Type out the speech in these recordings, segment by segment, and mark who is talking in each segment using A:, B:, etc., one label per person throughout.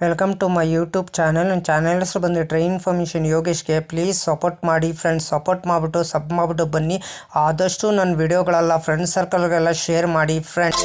A: Welcome to my YouTube channel. ನನ್ನ channel ಹೆಸರು ಬಂದು ಟ್ರೈನ್ ಇನ್ಫಾರ್ಮೇಷನ್ ಯೋಗೇಶ್ಗೆ. ಪ್ಲೀಸ್ ಸಪೋರ್ಟ್ ಮಾಡಿ ಫ್ರೆಂಡ್ಸ್. ಸಪೋರ್ಟ್ ಮಾಡಿಬಿಟ್ಟು ಸಬ್ ಮಾಡಿಬಿಟ್ಟು ಬನ್ನಿ. ಆದಷ್ಟು ನನ್ನ ವಿಡಿಯೋಗಳೆಲ್ಲ ಫ್ರೆಂಡ್ಸ್ ಸರ್ಕಲ್ಗೆಲ್ಲ ಶೇರ್ ಮಾಡಿ ಫ್ರೆಂಡ್ಸ್.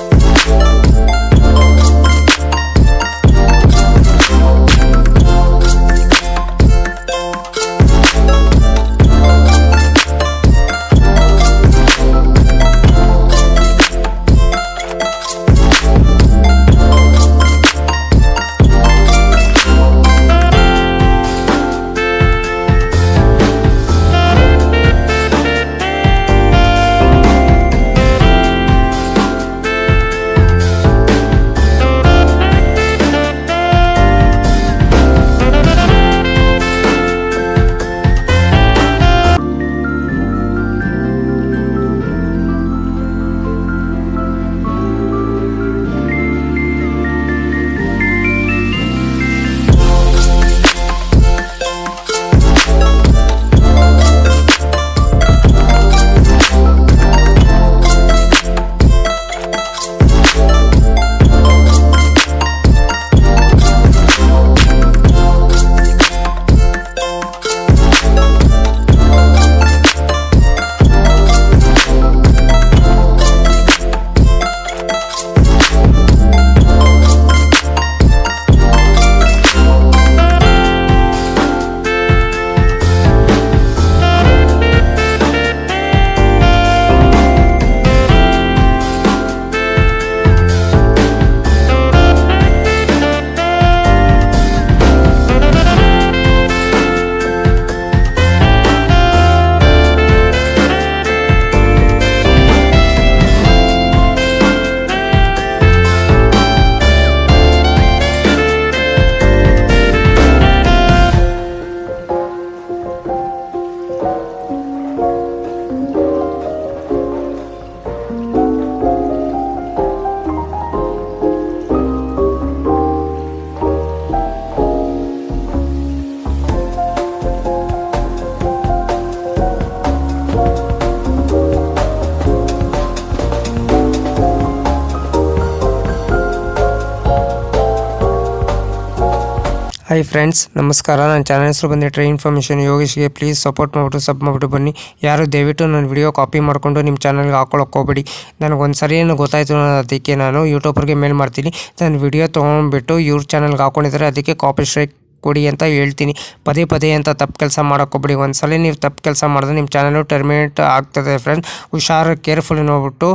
A: ಹಾಯ್ ಫ್ರೆಂಡ್ಸ್, ನಮಸ್ಕಾರ. ನನ್ನ ಚಾನಲ್ ಹೆಸರು ಬಂದು ಟ್ರೈನ್ ಇನ್ಫಾರ್ಮೇಷನ್ ಯೋಗೇಶ್ಗೆ. ಪ್ಲೀಸ್ ಸಪೋರ್ಟ್ ಮಾಡಿಬಿಟ್ಟು ಸಬ್ ಮಾಡಿಬಿಟ್ಟು ಬನ್ನಿ. ಯಾರು ದಯವಿಟ್ಟು ನನ್ನ ವಿಡಿಯೋ ಕಾಪಿ ಮಾಡಿಕೊಂಡು ನಿಮ್ಮ ಚಾನಲ್ಗೆ ಹಾಕೊಳ್ಳೋಕೆ ಹೋಗ್ಬೇಡಿ. ನನಗೊಂದು ಸರಿ ಏನು ಗೊತ್ತಾಯಿತು, ಅದಕ್ಕೆ ನಾನು ಯೂಟ್ಯೂಬರ್ಗೆ ಮೇಲ್ ಮಾಡ್ತೀನಿ. ನನ್ನ ವಿಡಿಯೋ ತೊಗೊಂಡ್ಬಿಟ್ಟು ಇವ್ರ ಚಾನಲ್ಗೆ ಹಾಕ್ಕೊಂಡಿದ್ದಾರೆ, ಅದಕ್ಕೆ ಕಾಪಿ ಸ್ಟ್ರೈಕ್ ಕೊಡಿ ಅಂತ ಹೇಳ್ತೀನಿ. ಪದೇ ಪದೇ ಅಂತ ತಪ್ಪು ಕೆಲಸ ಮಾಡೋಕ್ಕೋಗ್ಬೇಡಿ. ಒಂದು ಸಲ ನೀವು ತಪ್ಪು ಕೆಲಸ ಮಾಡಿದ್ರೆ ನಿಮ್ಮ ಚಾನಲು ಟರ್ಮಿನೇಟ್ ಆಗ್ತದೆ ಫ್ರೆಂಡ್ಸ್. ಹುಷಾರು, ಕೇರ್ಫುಲ್ ನೋಡ್ಬಿಟ್ಟು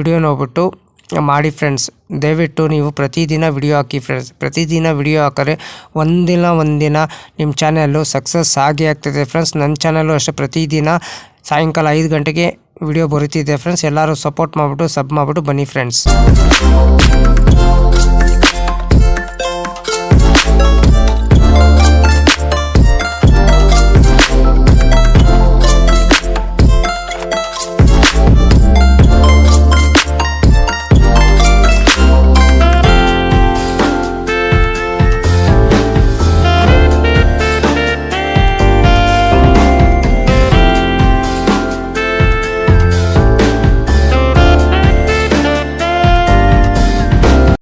A: ವಿಡಿಯೋ ನೋಡ್ಬಿಟ್ಟು ಮಾಡಿ ಫ್ರೆಂಡ್ಸ್. ದಯವಿಟ್ಟು ನೀವು ಪ್ರತಿದಿನ ವಿಡಿಯೋ ಹಾಕಿ ಫ್ರೆಂಡ್ಸ್. ಪ್ರತಿದಿನ ವಿಡಿಯೋ ಹಾಕಿದ್ರೆ ಒಂದಿನ ನಿಮ್ಮ ಚಾನಲ್ಲು ಸಕ್ಸಸ್ ಆಗೇ ಆಗ್ತದೆ ಫ್ರೆಂಡ್ಸ್. ನನ್ನ ಚಾನಲ್ಲು ಅಷ್ಟೇ ಪ್ರತಿದಿನ ಸಾಯಂಕಾಲ 5 ಗಂಟೆಗೆ ವಿಡಿಯೋ ಬರುತ್ತಿದೆ ಫ್ರೆಂಡ್ಸ್. ಎಲ್ಲರೂ ಸಪೋರ್ಟ್ ಮಾಡಿಬಿಟ್ಟು ಸಬ್ ಮಾಡಿಬಿಟ್ಟು ಬನ್ನಿ ಫ್ರೆಂಡ್ಸ್.